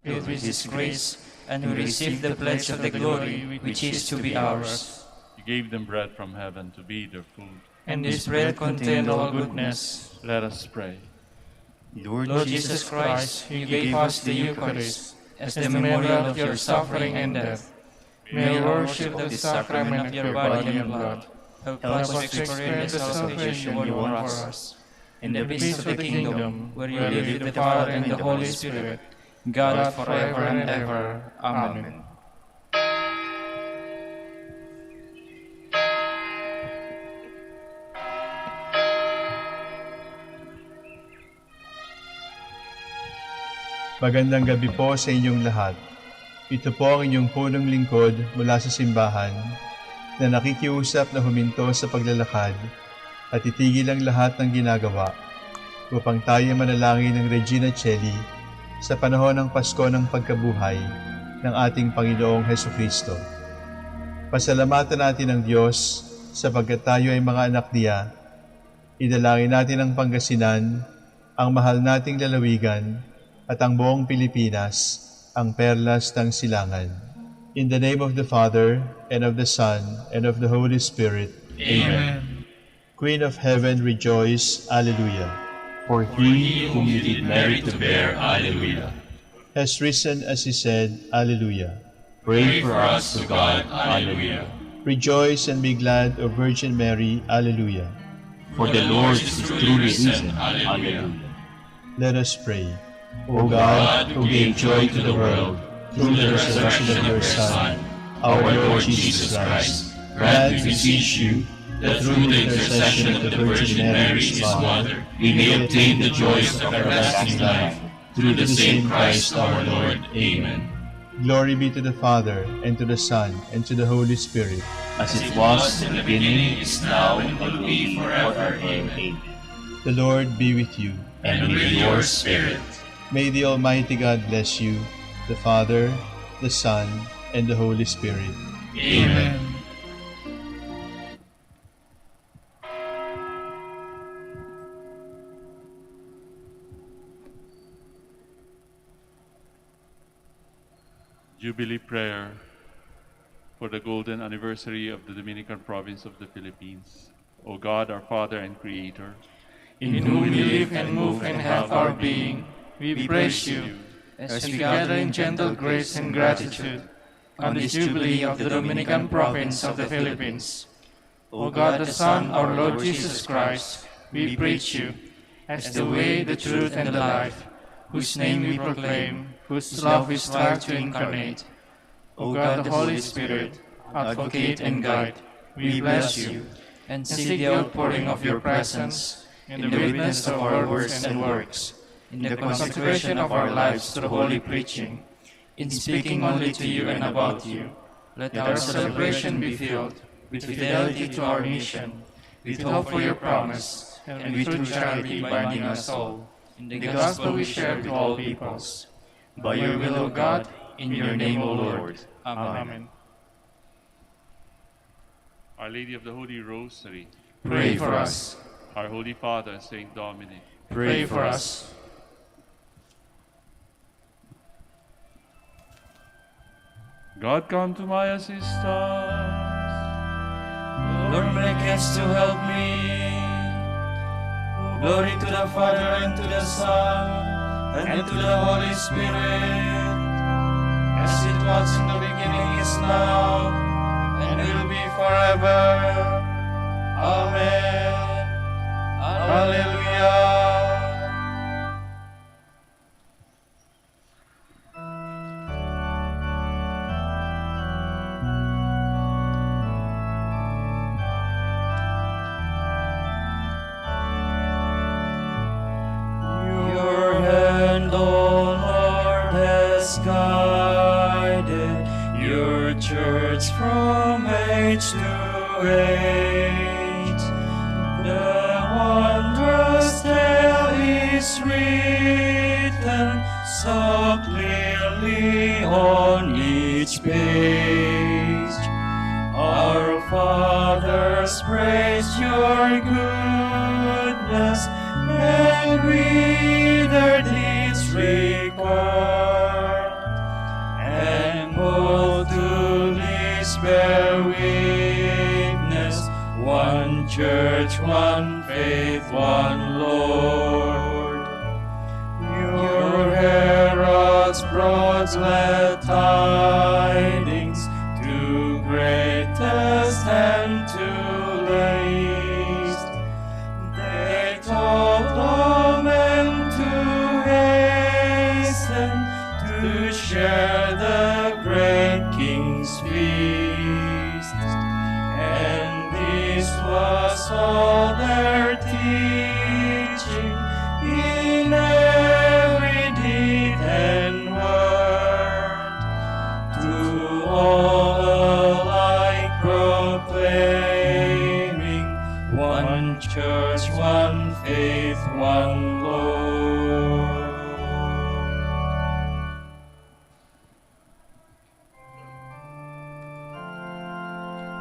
filled with His grace, and who received the pledge of the glory which is to be ours. You gave them bread from heaven to be their food. And this bread contained all goodness. Let us pray. Lord Jesus Christ, you gave us the Eucharist as the memorial of your suffering and death. May our worship the sacrament of your body and blood help us experience the salvation you won for us. In the peace of the kingdom, where you live with the Father and the Holy Spirit, God forever and ever. Amen. Magandang gabi po sa inyong lahat. Ito po ang inyong punong lingkod mula sa simbahan na nakikiusap na huminto sa paglalakad at itigil ang lahat ng ginagawa upang tayo manalangin ng Regina Coeli sa panahon ng Pasko ng pagkabuhay ng ating Panginoong Hesukristo. Pasalamatan natin ang Diyos sapagkat tayo ay mga anak niya. Idalangin natin ang Pangasinan, ang mahal nating lalawigan, at ang buong Pilipinas, ang perlas ng silangan. In the name of the Father, and of the Son, and of the Holy Spirit. Amen. Queen of Heaven, rejoice. Alleluia. For he whom you did merit to bear, Alleluia, Has risen as he said, Alleluia. pray for us to God, Alleluia. Rejoice and be glad, O Virgin Mary. Alleluia. For the Lord is truly risen, Alleluia. Let us pray. O God, who gave joy to the world through the resurrection of your Son, our Lord Jesus Christ, grant, we beseech you, that through the intercession of the Virgin Mary, His Mother, we may obtain the joys of everlasting life, through the same Christ our Lord. Amen. Glory be to the Father, and to the Son, and to the Holy Spirit. As it was in the beginning, is now, and will be forever. Amen. The Lord be with you. And with your spirit. May the Almighty God bless you, the Father, the Son, and the Holy Spirit. Amen. Jubilee Prayer for the golden anniversary of the Dominican province of the Philippines. O God, our Father and Creator, In whom we live and move and have our being, we praise you, as we gather in gentle grace and gratitude on this Jubilee of the Dominican province of the Philippines. O God the Son, our Lord Jesus Christ, we preach you as the way, the truth, and the life, whose name we proclaim, whose love we strive to incarnate. O God the Holy Spirit, advocate and guide, we bless you, and seek the outpouring of your presence in the witness of our words and works, in the consecration of our lives through holy preaching, in speaking only to you and about you. Let our celebration be filled with fidelity to our mission, with hope for your promise, and with true charity binding us all, in the gospel we share with all peoples. By your will, O God, in your name, O Lord. Amen. Our Lady of the Holy Rosary, Pray for us. our Holy Father, Saint Dominic, Pray for us. God, come to my assistance. Lord, make haste to help me. Glory to the Father, and to the Son, and to the Holy Spirit, as it was in the beginning, is now, and will be forever. Amen. Hallelujah. Your hand, O Lord, has guided your church from age to age. The wondrous tale is written so clearly on each page. Our fathers praise your goodness, and with their deeds record bear witness, one church, one faith, one Lord. Your heralds brought glad tidings to greatest and to least. They told all men to hasten to share the great King's feast. And this was all their teaching in every deed and word, to all alike proclaiming one church, one faith, one Lord.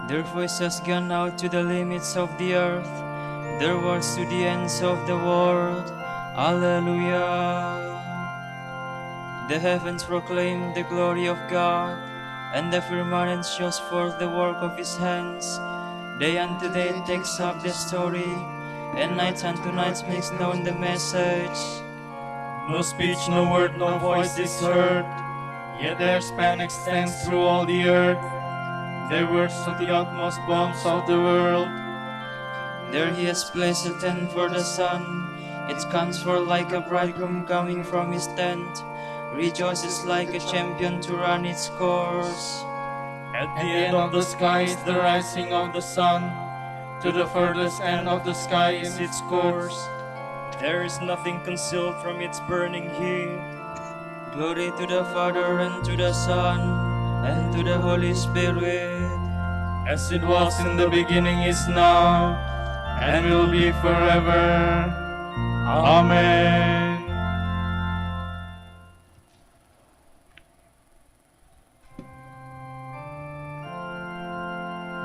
Their voices gone out to the limits of the earth, their words to the ends of the world. Alleluia. The heavens proclaim the glory of God, and the firmament shows forth the work of his hands. Day unto day takes up the story, and night unto night makes known the message. No speech, no word, no voice is heard, yet their span extends through all the earth. Their words to the utmost bounds of the world. There he has placed a tent for the sun. It comes forth like a bridegroom coming from his tent, rejoices like a champion to run its course. At the end of the sky is the rising of the sun. To the furthest end of the sky is its course. There is nothing concealed from its burning heat. Glory to the Father, and to the Son, and to the Holy Spirit. As it was in the beginning, is now, and will be forever. Amen.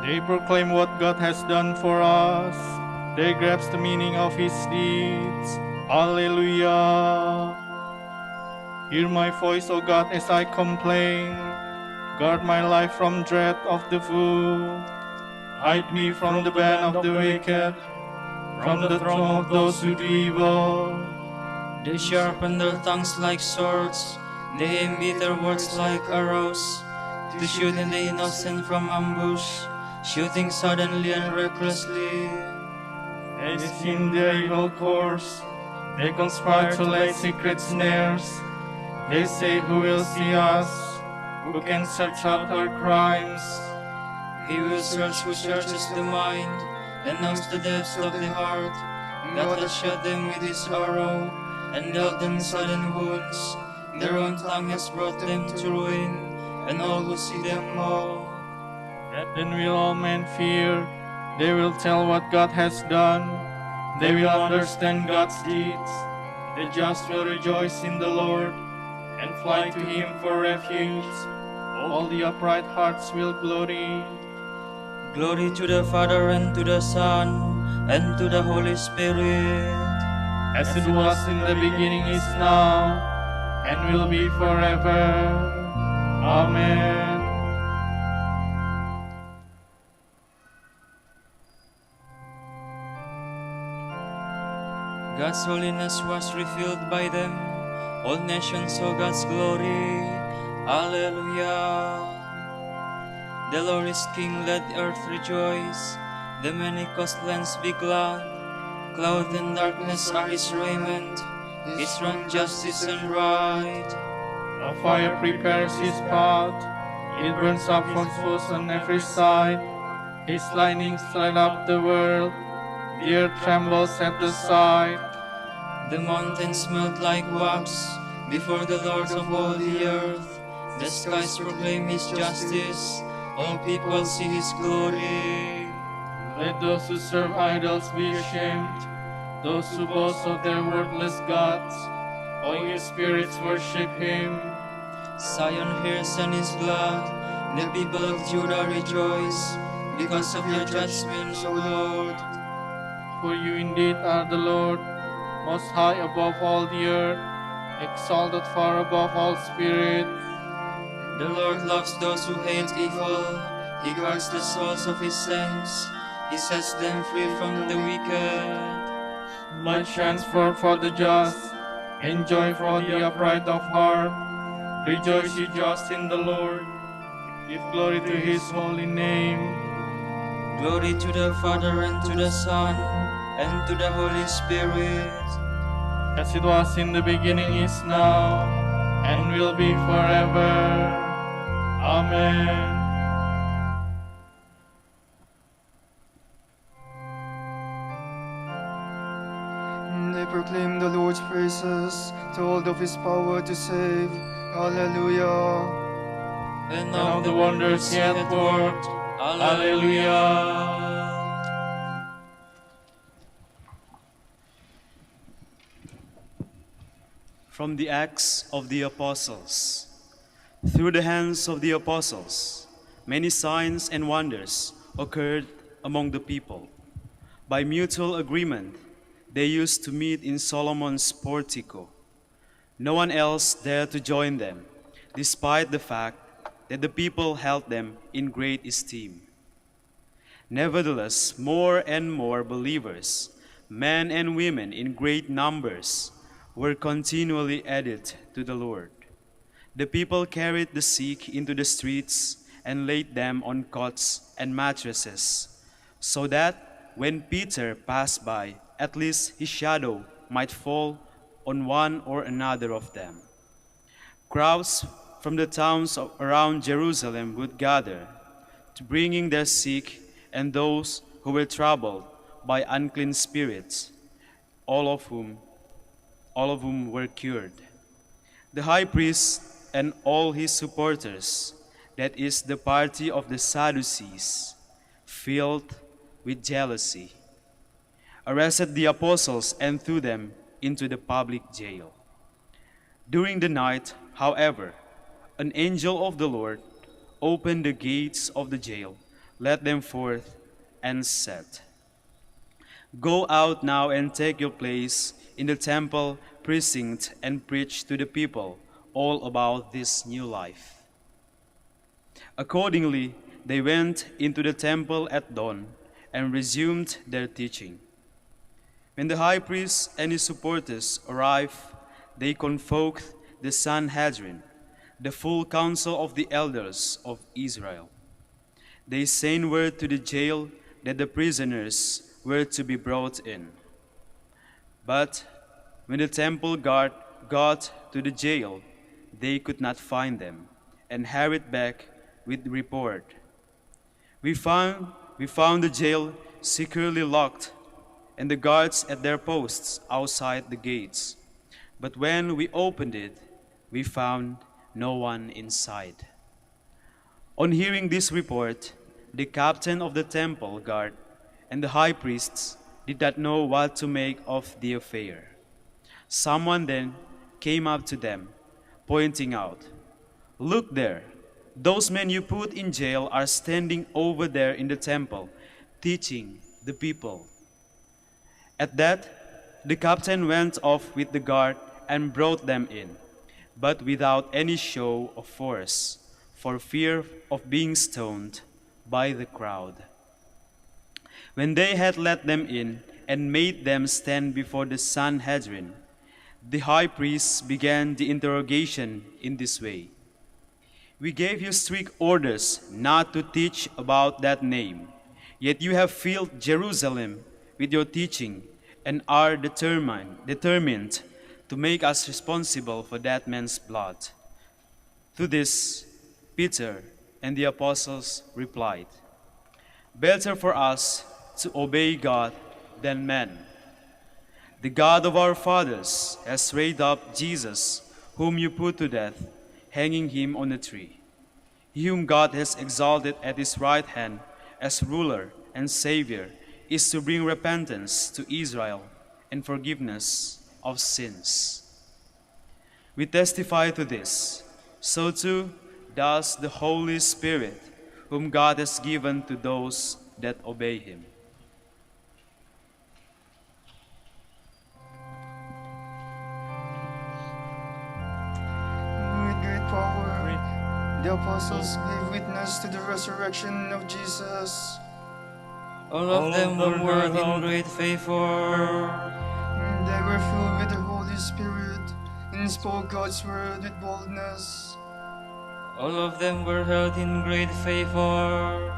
They proclaim what God has done for us. They grasp the meaning of his deeds. Alleluia. Hear my voice, O God, as I complain. Guard my life from dread of the fool. Hide me from the ban of the wicked, from the throng of those who do evil. They sharpen their tongues like swords, they aim bitter words like arrows, to shoot in the innocent from ambush, shooting suddenly and recklessly. They scheme their evil course. They conspire to lay secret snares. They say, who will see us? Who can search out our crimes? He will search who searches the mind, and knows the depths of the heart. God has shot them with his arrow, and dealt them sudden wounds. Their own tongue has brought them to ruin, and all who see them mock. Then will all men fear. They will tell what God has done. They will understand God's deeds. The just will rejoice in the Lord, and fly to him for refuge. All the upright hearts will glory. Glory to the Father, and to the Son, and to the Holy Spirit. As it was in the beginning, is now, and will be forever. Amen. God's holiness was revealed by them. All nations saw God's glory. Alleluia. The Lord is King, let earth rejoice. The many coastlands be glad. Cloud and darkness are his raiment. His throne justice and right. A fire prepares his path. It burns up foes on every side. His lightnings light up the world. The earth trembles at the sight. The mountains melt like wax before the Lord of all the earth. The skies proclaim his justice. All people see his glory. Let those who serve idols be ashamed, those who boast of their worthless gods. All you spirits worship him. Zion hears and is glad. The people of Judah rejoice because of your judgments, O Lord. For you indeed are the Lord, most high above all the earth, exalted far above all spirits. The Lord loves those who hate evil. He guards the souls of his saints. He sets them free from the wicked. Light shines forth for the just, and joy for the upright of heart. Rejoice, ye just in the Lord. Give glory to his holy name. Glory to the Father, and to the Son, and to the Holy Spirit. As it was in the beginning, is now, and will be forever. Amen. They proclaim the Lord's praises, told of his power to save. Hallelujah. And Now the wonders he hath worked. Hallelujah. From the Acts of the Apostles. Through the hands of the apostles, many signs and wonders occurred among the people. By mutual agreement, they used to meet in Solomon's portico. No one else dared to join them, despite the fact that the people held them in great esteem. Nevertheless, more and more believers, men and women in great numbers, were continually added to the Lord. The people carried the sick into the streets and laid them on cots and mattresses, so that when Peter passed by, at least his shadow might fall on one or another of them. Crowds from the towns around Jerusalem would gather, bringing their sick and those who were troubled by unclean spirits, all of whom were cured. The high priest and all his supporters, that is the party of the Sadducees, filled with jealousy, arrested the apostles and threw them into the public jail. During the night, however, an angel of the Lord opened the gates of the jail, led them forth, and said, "Go out now and take your place in the temple precinct and preach to the people all about this new life." Accordingly, they went into the temple at dawn and resumed their teaching. When the high priest and his supporters arrived, they convoked the Sanhedrin, the full council of the elders of Israel. They sent word to the jail that the prisoners were to be brought in. But when the temple guard got to the jail, they could not find them, and hurried back with the report, We found the jail securely locked, and the guards at their posts outside the gates. But when we opened it, we found no one inside." On hearing this report, the captain of the temple guard and the high priests did not know what to make of the affair. Someone then came up to them, pointing out, "Look there, those men you put in jail are standing over there in the temple, teaching the people." At that, the captain went off with the guard and brought them in, but without any show of force, for fear of being stoned by the crowd. When they had let them in and made them stand before the Sanhedrin, the high priest began the interrogation in this way: "We gave you strict orders not to teach about that name, yet you have filled Jerusalem with your teaching and are determined to make us responsible for that man's blood." To this, Peter and the apostles replied, "Better for us to obey God than men. The God of our fathers has raised up Jesus, whom you put to death, hanging him on a tree. He whom God has exalted at his right hand as ruler and Savior is to bring repentance to Israel and forgiveness of sins. We testify to this. So too does the Holy Spirit, whom God has given to those that obey him." With great power The apostles gave witness to the resurrection of Jesus. All of them were held in great favor. They were filled with the Holy Spirit and spoke God's word with boldness. All of them were held in great favor.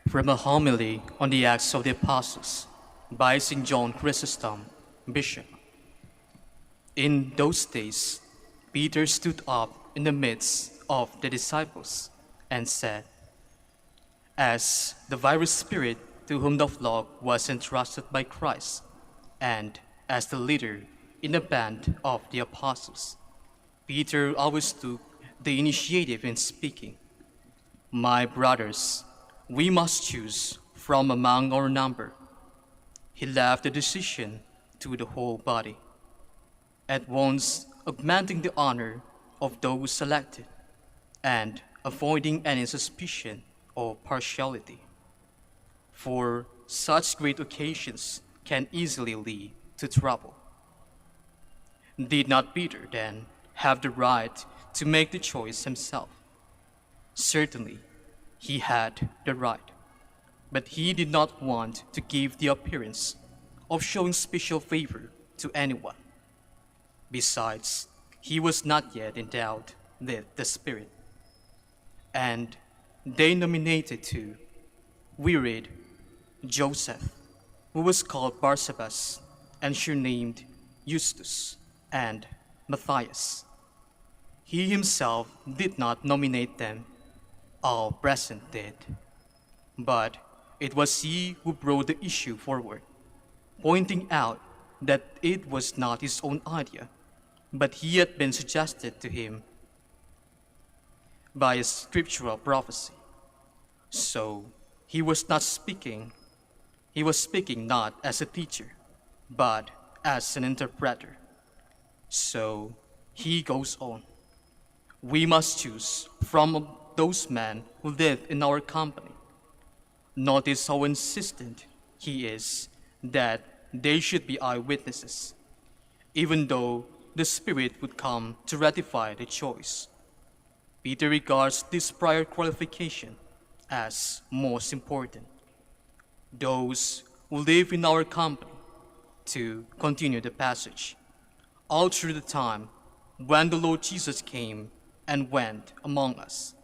From a homily on the Acts of the Apostles by St. John Chrysostom, Bishop. In those days, Peter stood up in the midst of the disciples and said, "As the very Spirit to whom the flock was entrusted by Christ, and as the leader in the band of the apostles, Peter always took the initiative in speaking. My brothers, we must choose from among our number." He left the decision to the whole body, at once augmenting the honor of those selected and avoiding any suspicion or partiality. For such great occasions can easily lead to trouble. Did not Peter, then, have the right to make the choice himself? Certainly, he had the right, but he did not want to give the appearance of showing special favor to anyone. Besides, he was not yet endowed with the Spirit. And they nominated two. We read, Joseph, who was called Barsabas, and surnamed Justus, and Matthias. He himself did not nominate them, all present did. But it was he who brought the issue forward, pointing out that it was not his own idea, but he had been suggested to him by a scriptural prophecy. So he was speaking not as a teacher, but as an interpreter. So he goes on. We must choose from those men who live in our company. Notice how insistent he is that they should be eyewitnesses, even though the Spirit would come to ratify the choice. Peter regards this prior qualification as most important. Those who live in our company, to continue the passage, all through the time when the Lord Jesus came and went among us.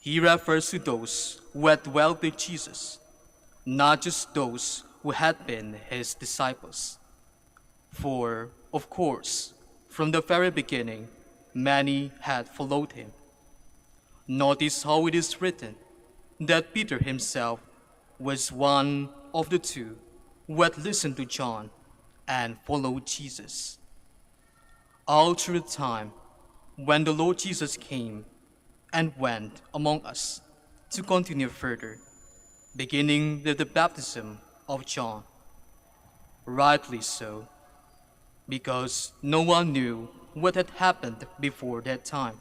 He refers to those who had dwelt with Jesus, not just those who had been his disciples. For, of course, from the very beginning, many had followed him. Notice how it is written that Peter himself was one of the two who had listened to John and followed Jesus. All through the time when the Lord Jesus came and went among us, to continue further, beginning with the baptism of John. Rightly so, because no one knew what had happened before that time,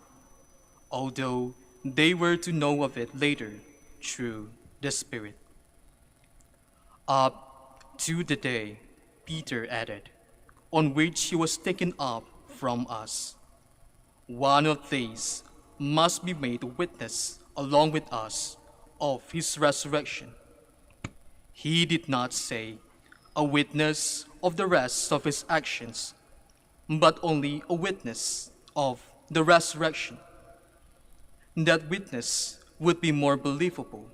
although they were to know of it later through the Spirit. Up to the day, Peter added, on which he was taken up from us. One of these must be made a witness along with us of his resurrection. He did not say a witness of the rest of his actions, but only a witness of the resurrection. That witness would be more believable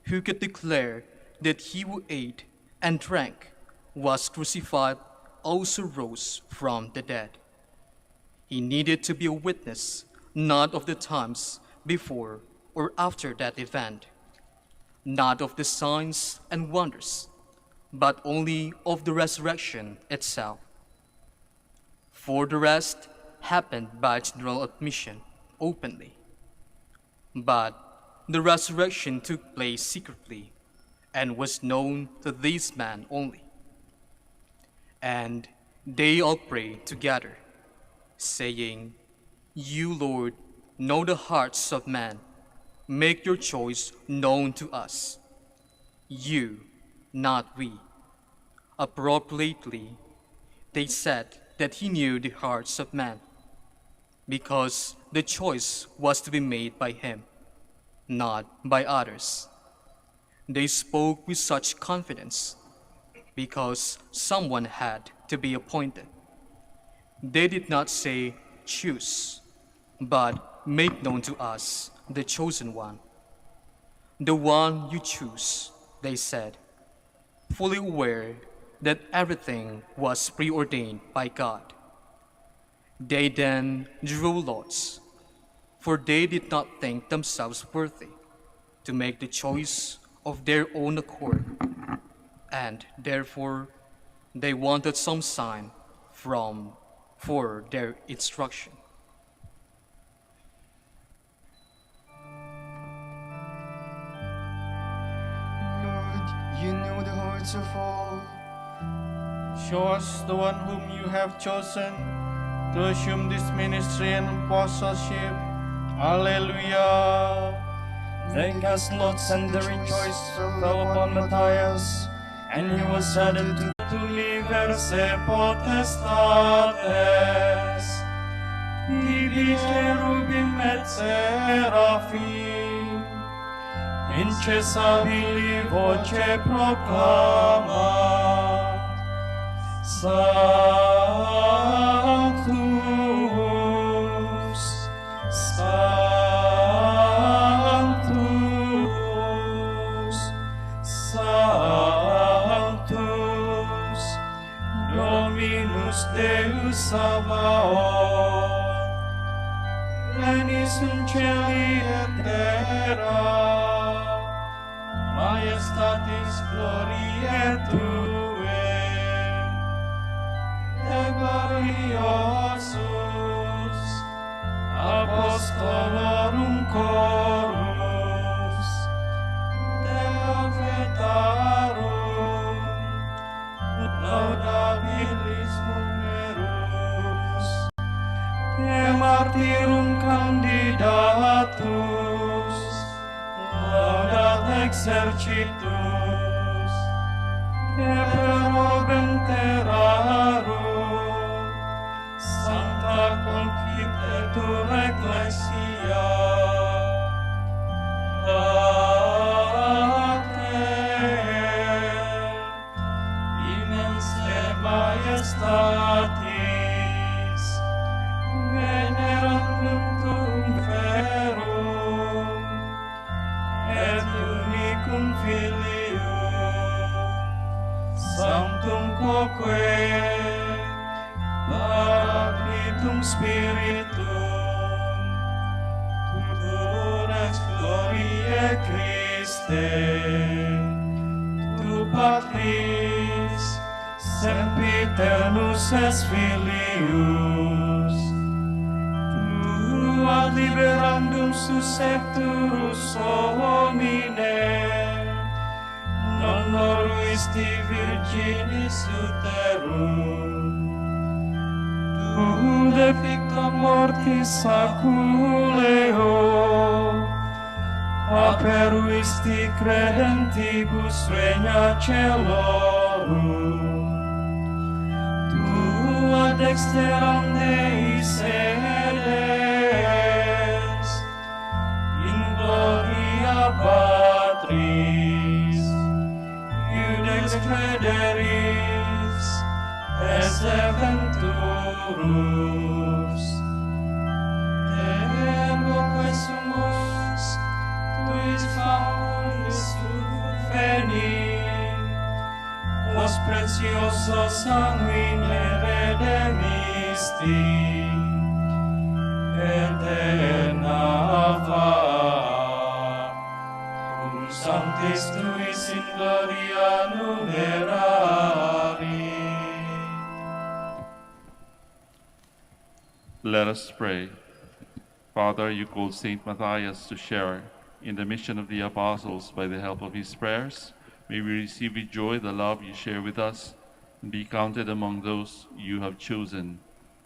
who could declare that he who ate and drank, was crucified, also rose from the dead. He needed to be a witness not of the times before or after that event, not of the signs and wonders, but only of the resurrection itself. For the rest happened by general admission, openly. But the resurrection took place secretly and was known to these men only. And they all prayed together, saying, You, Lord, know the hearts of men. Make your choice known to us. You, not we. Appropriately, they said that he knew the hearts of men, because the choice was to be made by him, not by others. They spoke with such confidence because someone had to be appointed. They did not say, choose, but make known to us the chosen one. The one you choose, they said, fully aware that everything was preordained by God. They then drew lots, for they did not think themselves worthy to make the choice of their own accord, and therefore they wanted some sign for their instruction. Lord, you know the hearts of all. Show us the one whom you have chosen to assume this ministry and apostleship. Alleluia. They cast lots, and the rejoice fell upon Matthias, and he was added to Universe potestates, tibi cherubim et seraphim, incessabili voce proclamat, Sanctus, Sanctus, Sanctus, Dominus Deus Sabaoth, Lenis in celi et terra, Majestatis gloriae Tue, de gloriosus apostolorum chorus, de profetarum laudabilis numerus, de martyrum candidatus, laudat exercitus, de prorogam terrarum, sancta confitetur ecclesia, immense majestatis, venerandum tuum ferum, et unicum filium, sanctum quoque, Paraclitum Spiritum, tutur ex gloriae Christe, tu Patris, sempiternus es Filius, tu ad liberandum suscepturus homine, non noruisti virginis uterum, tu de ficta mortis saculeo, aperuisti credentibus regna celorum, tu ad dexteram Dei sedes, in gloria Patris, iudex crederis, es eventurus, ergo quae sumus, tuis famulis veni, vos precioso sanguine redemisti, eterna fam, cum sanctis tuis in gloria numerari. Let us pray. Father, you called Saint Matthias to share in the mission of the apostles by the help of his prayers. May we receive with joy the love you share with us and be counted among those you have chosen.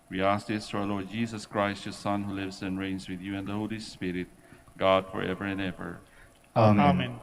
We ask this through our Lord Jesus Christ, your Son, who lives and reigns with you and the Holy Spirit, God forever and ever. Amen. Amen.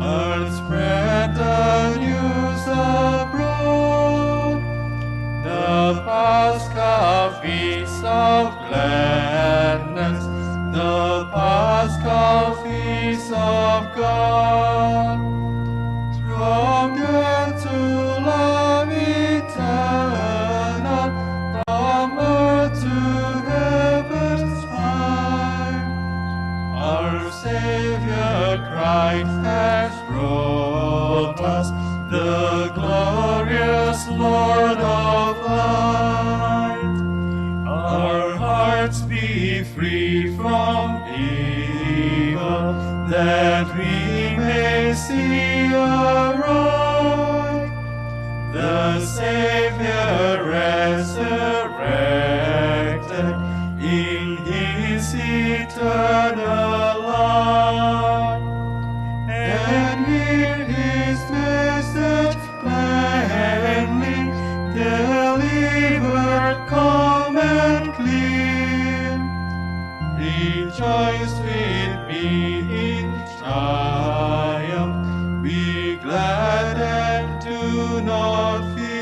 Earth spread the news abroad, the Paschal feast of gladness, the Paschal feast of God. From death to life eternal, from earth to heaven's high, our Savior Christ has brought us, the glorious Lord of light. Our hearts be free from evil, that we may see aright the Savior resurrected in His eternal light, and hear His message plainly delivered, calm and clear. Rejoice with me in triumph, be glad and do not fear.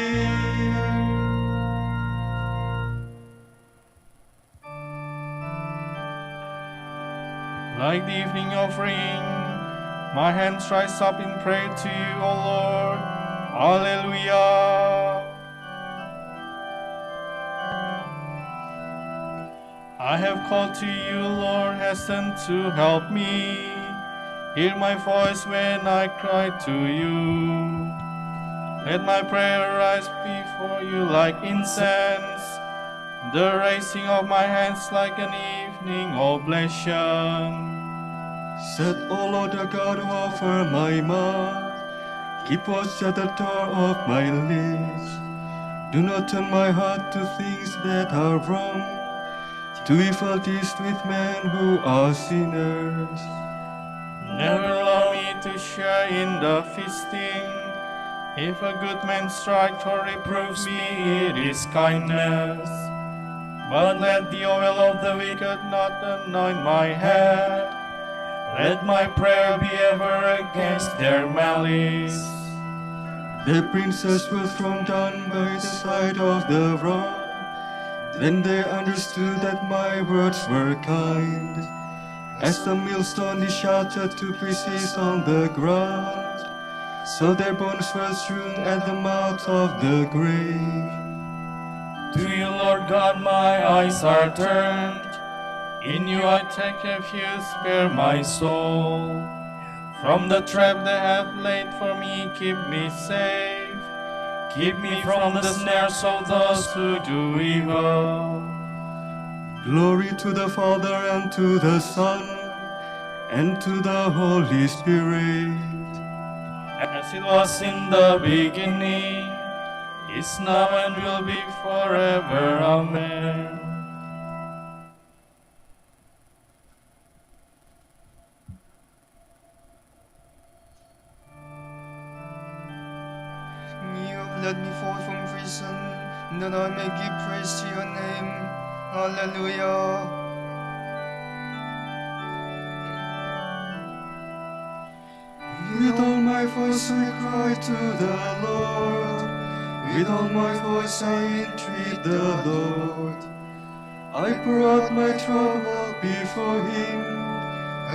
Like the evening offering, my hands rise up in prayer to you, O Lord. Alleluia. I have called to you, Lord, hasten to help me. Hear my voice when I cry to you. Let my prayer rise before you like incense, the raising of my hands like an evening oblation. Set, O Lord, the God who offer my mouth, keep watch at the door of my lips. Do not turn my heart to things that are wrong, to evil deeds with men who are sinners. Never allow me to share in the feasting. If a good man strikes or reproves me, it is kindness. But let the oil of the wicked not anoint my head. Let my prayer be ever against their malice. The princes were thrown down by the side of the road. Then they understood that my words were kind. As the millstone is shattered to pieces on the ground, so their bones were strewn at the mouth of the grave. To you, Lord God, my eyes are turned. In you I take refuge, spare my soul. From the trap they have laid for me, keep me safe. Keep me from the snares of those who do evil. Glory to the Father, and to the Son, and to the Holy Spirit. As it was in the beginning, is now and will be forever. Amen. You have led me forth from prison, that I may give praise to your name. Hallelujah. With all my voice I cry to the Lord. With all my voice I entreat the Lord. I pour out my trouble before Him.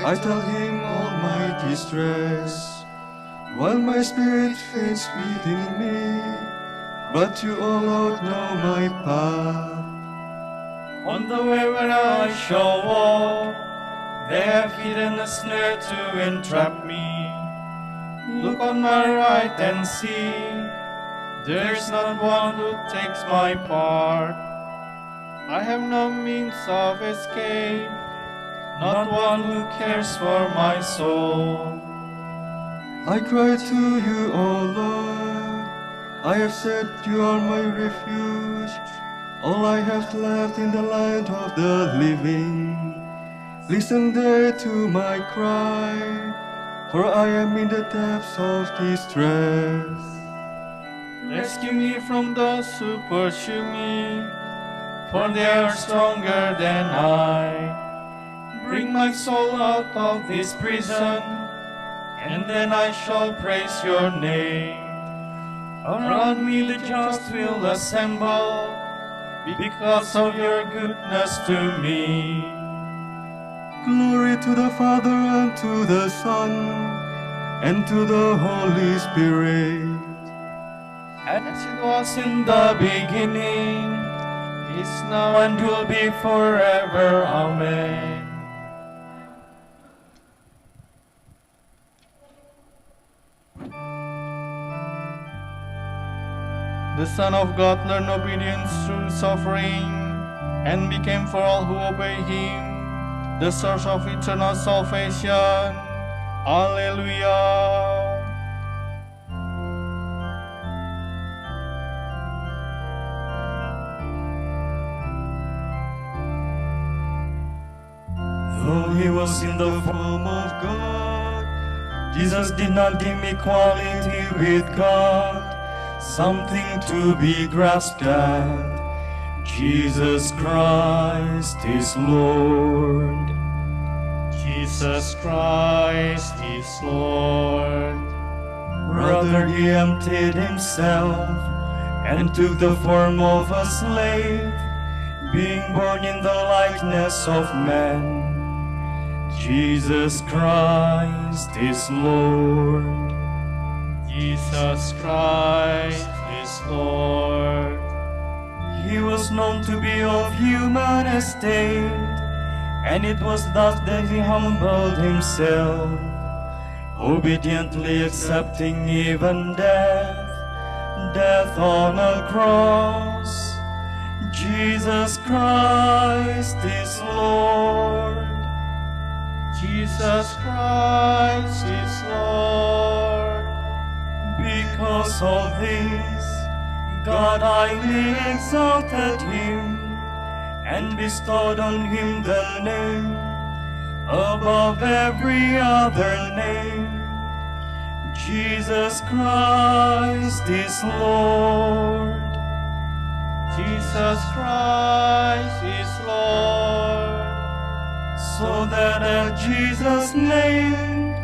I tell Him all my distress. While my spirit faints within me, but you, O Lord, know my path. On the way where I shall walk, they have hidden a snare to entrap me. Look on my right and see, there is not one who takes my part. I have no means of escape, not one who cares for my soul. I cry to you, O Lord. I have said you are my refuge, all I have left in the land of the living. Listen there to my cry, for I am in the depths of distress. Rescue me from those who pursue me, for they are stronger than I. Bring my soul out of this prison, and then I shall praise your name. Around me the just will assemble, because of your goodness to me. Glory to the Father, and to the Son, and to the Holy Spirit. As it was in the beginning, is now, and will be forever. Amen. The Son of God learned obedience through suffering, and became for all who obey him the source of eternal salvation. Alleluia. Though he was in the form of God, Jesus did not deem equality with God something to be grasped at. Jesus Christ is Lord. Jesus Christ is Lord. Rather, he emptied himself and took the form of a slave, being born in the likeness of man. Jesus Christ is Lord. Jesus Christ is Lord. He was known to be of human estate, and it was thus that he humbled himself, obediently accepting even death on a cross. Jesus Christ is Lord. Jesus Christ is Lord. Because of this, God highly exalted him and bestowed on him the name above every other name. Jesus Christ is Lord. Jesus Christ is Lord. So that at Jesus' name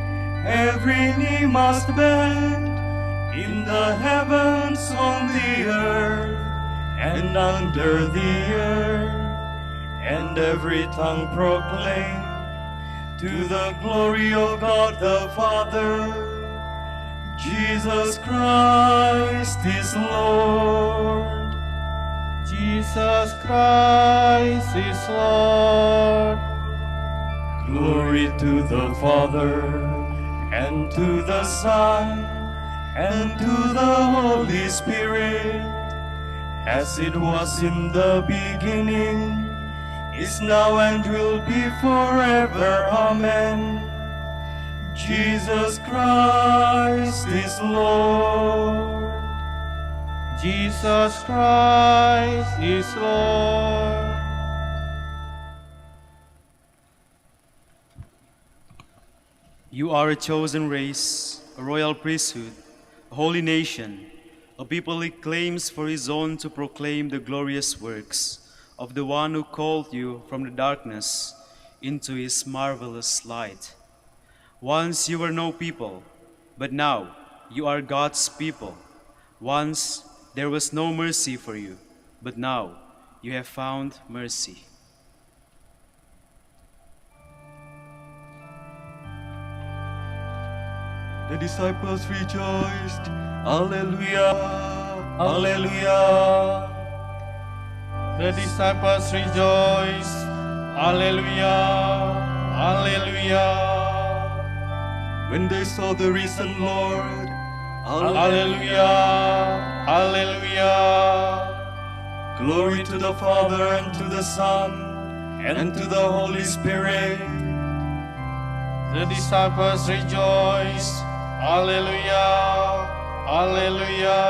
every knee must bend, in the heavens, on the earth, and under the earth, and every tongue proclaim to the glory of God the Father, Jesus Christ is Lord. Jesus Christ is Lord. Glory to the Father, and to the Son, and to the Holy Spirit, as it was in the beginning, is now, and will be forever. Amen. Jesus Christ is Lord. Jesus Christ is Lord. You are a chosen race, a royal priesthood, a holy nation, a people he claims for his own, to proclaim the glorious works of the one who called you from the darkness into his marvelous light. Once you were no people, but now you are God's people. Once there was no mercy for you, but now you have found mercy. The disciples rejoiced. Alleluia, Alleluia. The disciples rejoiced. Alleluia, Alleluia. When they saw the risen Lord. Alleluia, Alleluia. Glory to the Father, and to the Son, and to the Holy Spirit. The disciples rejoiced. Alleluia, Alleluia.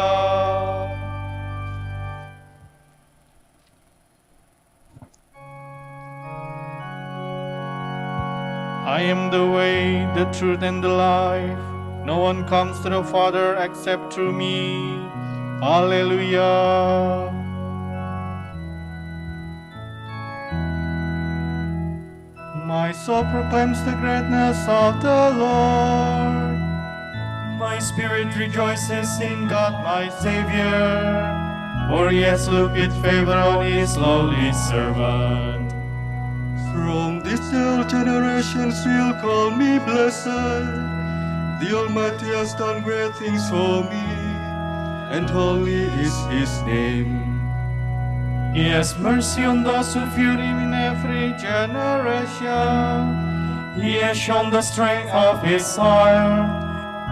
I am the way, the truth, and the life. No one comes to the Father except through me. Alleluia. My soul proclaims the greatness of the Lord. My spirit rejoices in God my Savior, for he has looked with favor on his lowly servant. From this old generations will call me blessed. The Almighty has done great things for me, and holy is his name. He has mercy on those who fear him in every generation. He has shown the strength of his arm.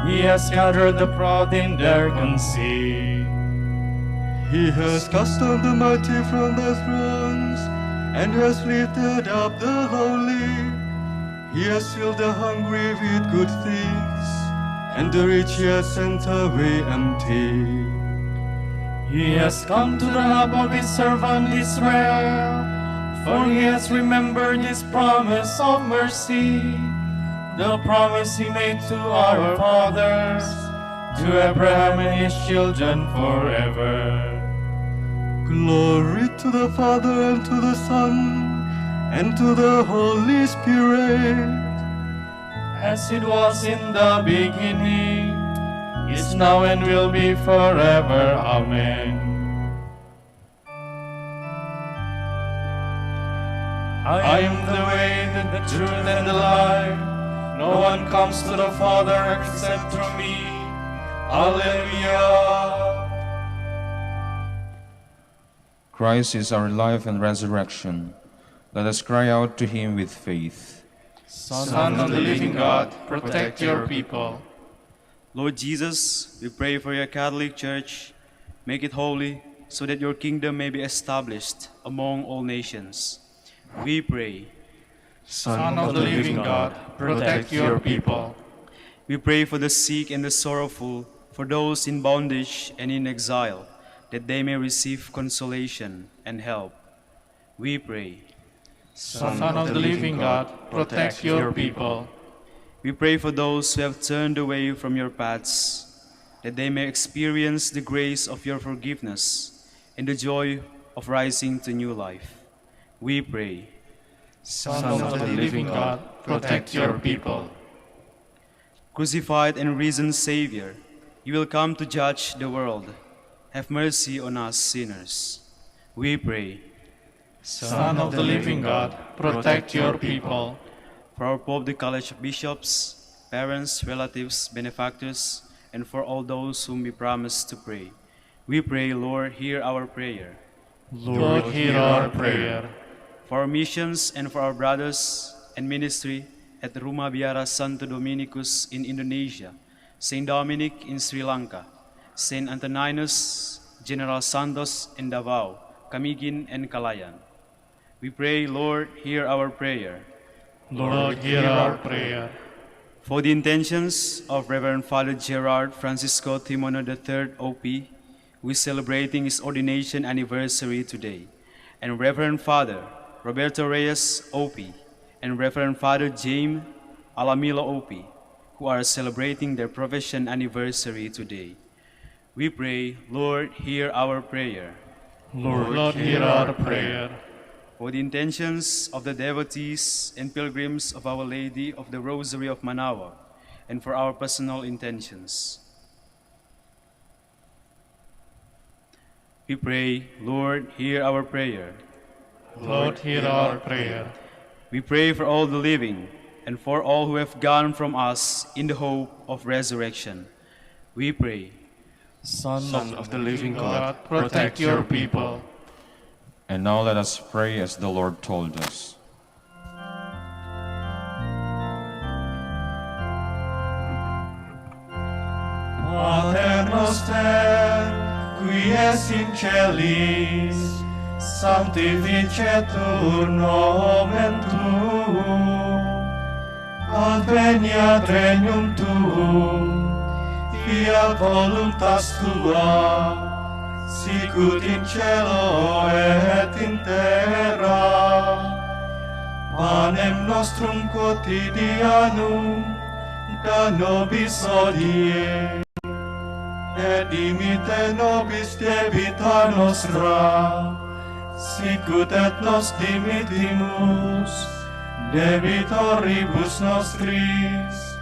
He has gathered the proud in their conceit. He has cast down the mighty from their thrones, and has lifted up the lowly. He has filled the hungry with good things, and the rich he has sent away empty. He has come to the help of his servant Israel, for he has remembered his promise of mercy, the promise he made to our fathers, to Abraham and his children forever. Glory to the Father, and to the Son, and to the Holy Spirit, as it was in the beginning, is now and will be forever. Amen. I am the way, the truth, and the life. No one comes to the Father except through me. Alleluia. Christ is our life and resurrection. Let us cry out to him with faith. Son of the living God, protect your people. Lord Jesus, we pray for your Catholic Church. Make it holy, so that your kingdom may be established among all nations. We pray. Son of the living God, protect your people. We pray for the sick and the sorrowful, for those in bondage and in exile, that they may receive consolation and help. We pray. Son of the living God, protect your people. We pray for those who have turned away from your paths, that they may experience the grace of your forgiveness and the joy of rising to new life. We pray. Son of the living God, protect your people. Crucified and risen Savior, you will come to judge the world. Have mercy on us sinners. We pray. Son of the living God, protect your people. For our Pope, the College of Bishops, parents, relatives, benefactors, and for all those whom we promise to pray. We pray, Lord, hear our prayer. Lord, hear our prayer. For our missions and for our brothers and ministry at Rumah Biara Santo Dominicus in Indonesia, Saint Dominic in Sri Lanka, Saint Antoninus, General Santos in Davao, Camiguin, and Calayan. We pray, Lord, hear our prayer. Lord, hear our prayer. For the intentions of Reverend Father Gerard Francisco Timono III, OP, who is celebrating his ordination anniversary today, and Reverend Father Roberto Reyes, OP, and Reverend Father James Alamilo, OP, who are celebrating their profession anniversary today. We pray, Lord, hear our prayer. Lord, hear our prayer. For the intentions of the devotees and pilgrims of Our Lady of the Rosary of Manaoag, and for our personal intentions. We pray, Lord, hear our prayer. Lord, hear our prayer. We pray for all the living, and for all who have gone from us in the hope of resurrection. We pray. Son of the living God, protect your people. And now let us pray as the Lord told us. Pater noster, qui es in celis, sanctificetur nomen tuum, adveniat regnum tuum, fiat voluntas tua, sicut in cielo et in terra. Panem nostrum quotidianum da nobis hodie, et dimite nobis debita nostra, sicut et nos dimitimus debitoribus nostris,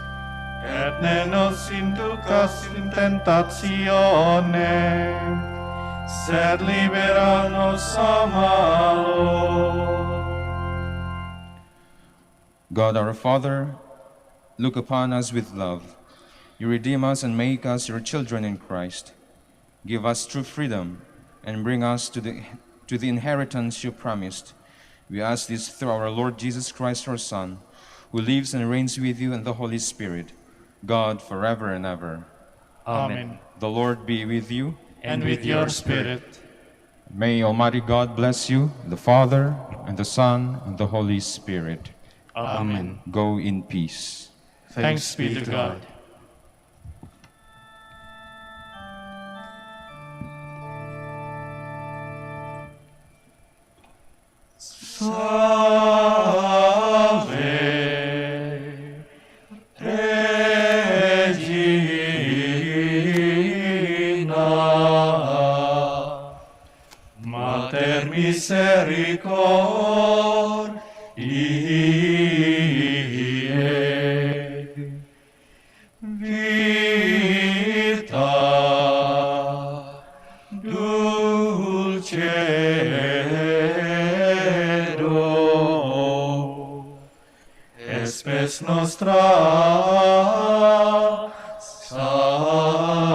et ne nos inducas in tentationem, sed libera nos a malo. God our Father, look upon us with love. You redeem us and make us your children in Christ. Give us true freedom and bring us to the inheritance you promised. We ask this through our Lord Jesus Christ, our Son, who lives and reigns with you in the Holy Spirit, God forever and ever. Amen. The Lord be with you. And with your spirit. May Almighty God bless you, the Father, and the Son, and the Holy Spirit. Amen. Go in peace. Thanks be to God. Salve Regina, Mater misericordiae, vita dulcedo, espes nostra salve.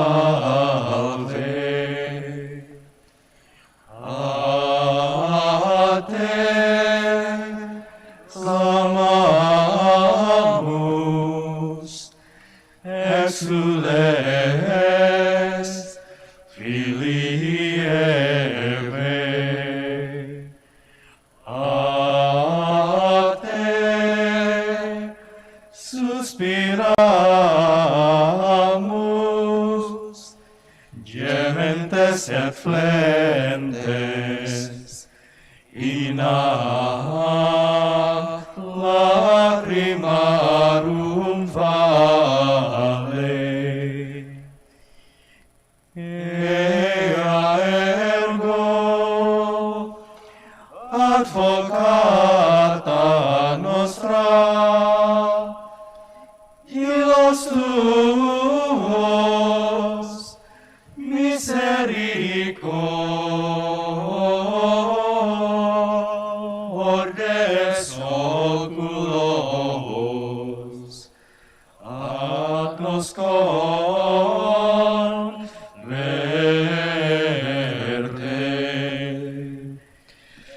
A te clamamus, exules Filii Eve. A te suspiramus, gementes et flentes, in ac lacrimarum vale. Ea ergo advocata nostra, ilos tuos misericordes oculos, ad nos converte,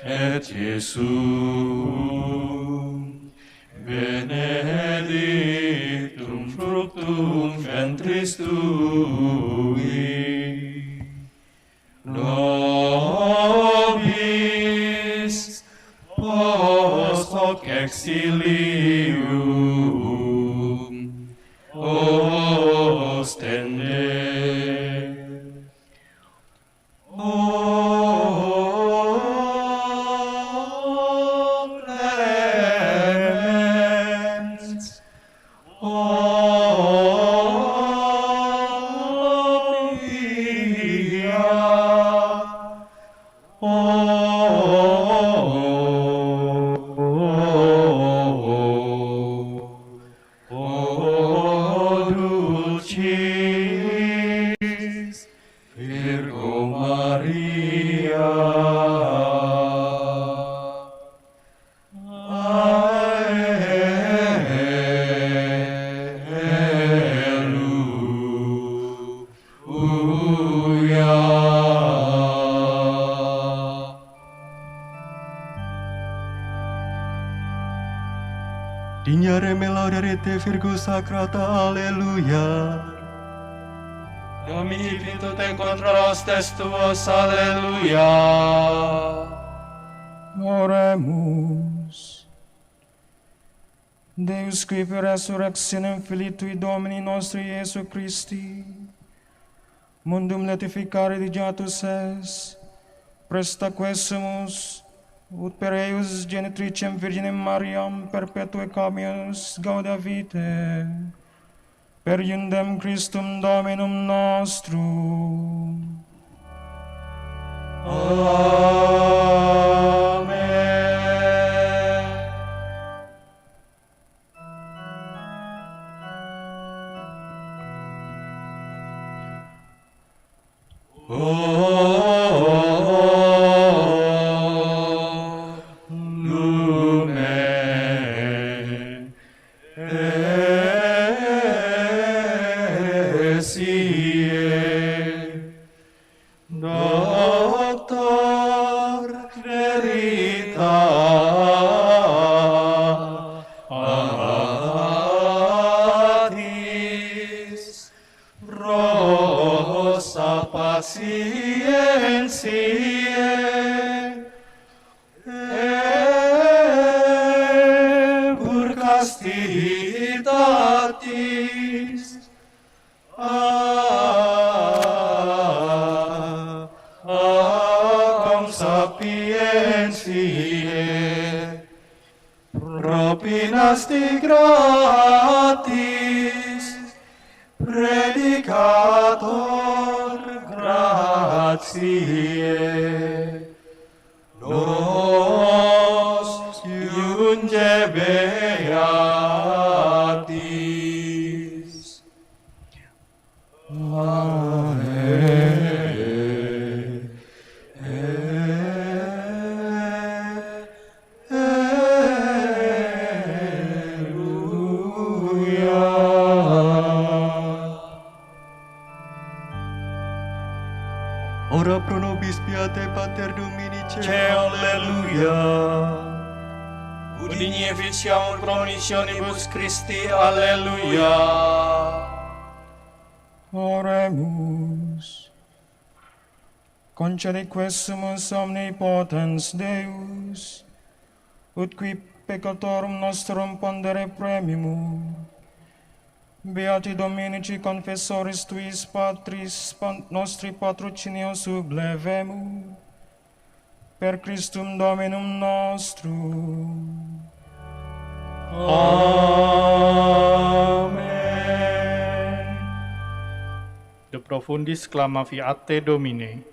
et Iesum benedictum fructum ventris tui, nobis post hoc exilium ostende. O clemens, o pia, o dulcis Virgo Maria. Alleluia. Dignare me lauderete Virgo Sacrata, Alleluia. Domini vinto te contra hostes tuos, alleluia. Oremus. Deus qui per resurrectionem Filii Tui Domini nostri Iesu Christi, mundum letificare digiatus es, presta quesumus, ut per eius genitricem Virginem Mariam perpetue camius gauda vitae, per iundem Christum Dominum nostrum. Amen. O Lumen Esiae, Doctor Veritatis, Rosa Pacientiae, Burcas Castitatis, Cum Sapientiae, Propinasti gratis, Predicator gratiae, nos iunge beatis. Ora pro nobis beate Pater Domini Ceo, alleluia. Udinie ficiamur promonitionibus Christi, alleluia. Oremus. Concede quesumus omnipotens Deus, ut qui peccatorum nostrum pondere premimur. Beati Dominici confessoris tuis patris nostri patrocinio sublevemur, per Christum Dominum nostrum. Amen. De profundis clama fiate Domine.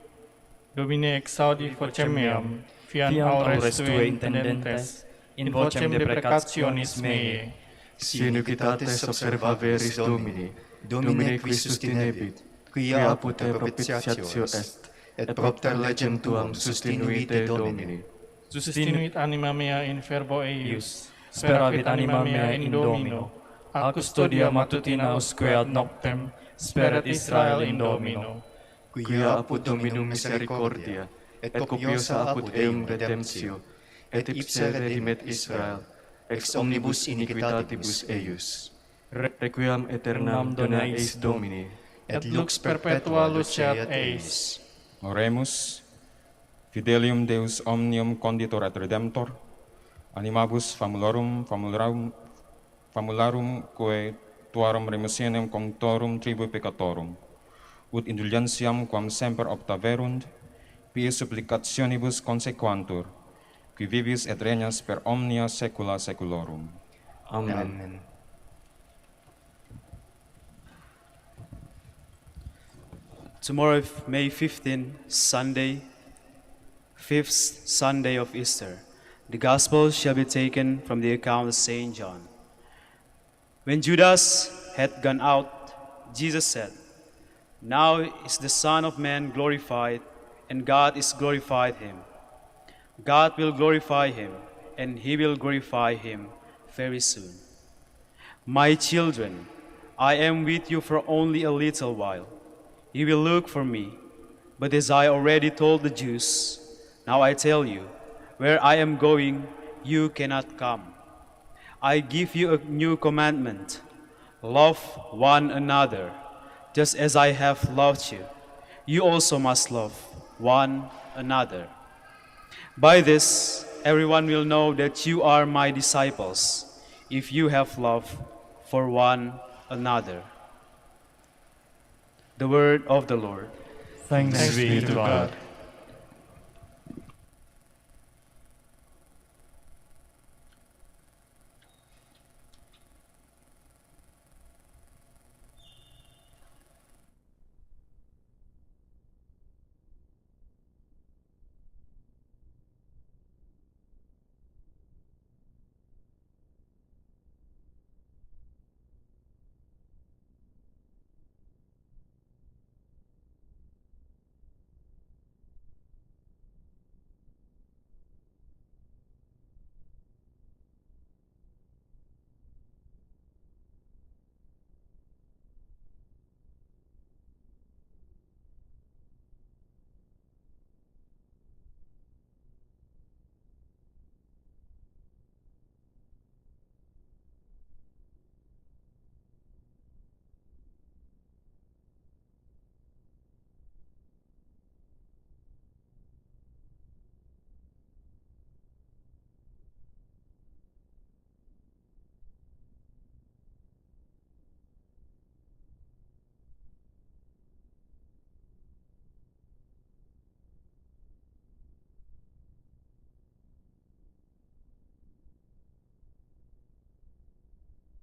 Domine exaudi vocem meam, fiat aures tue intendentes, in vocem deprecationis meae. Si iniquitates observaveris Domini, Domine qui sustinebit, quia apud te propitiatio est, et propter legem tuam sustinuite Domini. Sustinuit anima mea in fervo eius, speravit anima mea in Domino, a custodia matutina usque ad noctem, speret Israel in Domino. Quia apud Dominum misericordia, et copiosa apud eum redemptio, et ipse redimet Israel, ex omnibus iniquitatibus eius. Requiem aeternam dona eis Domini, et lux perpetua luceat eis. Oremus, Fidelium Deus omnium conditor et redemptor, animabus famularum quae tuarum remissionem contorum tribu peccatorum, ut indulgentiam quam semper optaverunt, pie supplicationibus consequantur, qui vivis et regnas per omnia saecula saeculorum. Amen. Tomorrow, May 15, Sunday, 5th Sunday of Easter, the Gospel shall be taken from the account of St. John. When Judas had gone out, Jesus said, "Now is the Son of Man glorified, and God is glorified him. God will glorify him, and he will glorify him very soon. My children, I am with you for only a little while. You will look for me, but as I already told the Jews, now I tell you, where I am going, you cannot come. I give you a new commandment. Love one another, just as I have loved you. You also must love one another. By this, everyone will know that you are my disciples, if you have love for one another." The word of the Lord. Thanks be to God.